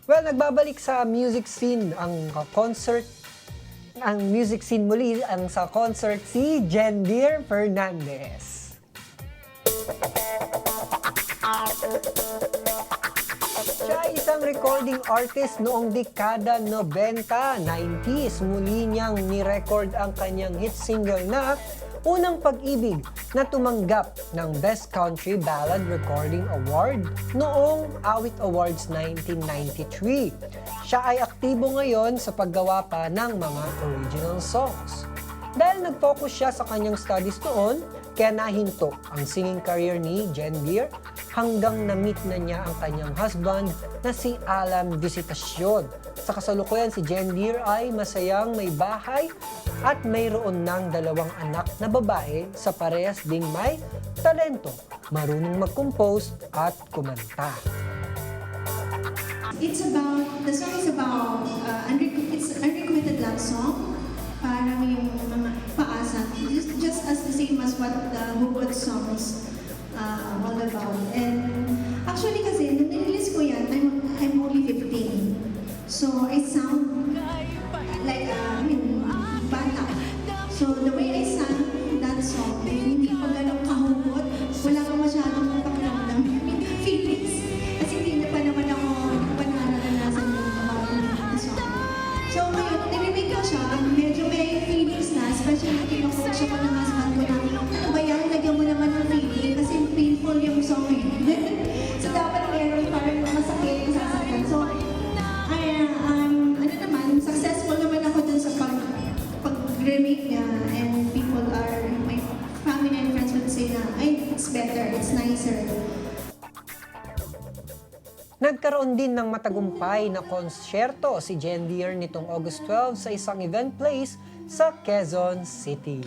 Well, nagbabalik sa music scene ang music scene muli ang sa concert si Jendier Fernandez. Siya ay isang recording artist noong dekada 90, 90s. Muli niyang ni-record ang kanyang hit single na Unang Pag-ibig na tumanggap ng Best Country Ballad Recording Award noong Awit Awards 1993. Siya ay aktibo ngayon sa paggawa pa ng mga original songs. Dahil nag-focus siya sa kanyang studies noon, kaya nahinto ang singing career ni Jendier hanggang na-meet na niya ang kanyang husband na si Alan Visitacion. Sa kasalukuyan, si Jendier ay masayang may bahay at mayroon ng 2 anak na babae sa parehas ding may talento, marunong mag-compose at kumanta. The song is about, it's unrequited love song. Parang yung mga paasa, just as the same as what the Hugot song is all about. And actually kasi, nung nirelease ko yan, I'm only 15. So I sound like, bata. So the way I sang that song, hindi pa ganun kahugot, wala ka masyadong pakiramdam, feelings. Kasi hindi pa naman ako naranasan yung about the song. So ngayon, narinig ko siya, medyo may feelings na, especially kinukoach ako ng husband ko na, ano ba yan, lagyan mo naman ng feeling, kasi painful yung song eh. So dapat meron parang masakit, sasaktan. So, successful naman ako dun sa pag-remake niya, and people are, my family and friends would say na, ay, it's better, it's nicer. Nagkaroon din ng matagumpay na konsyerto si Jendier nitong August 12 sa isang event place sa Quezon City.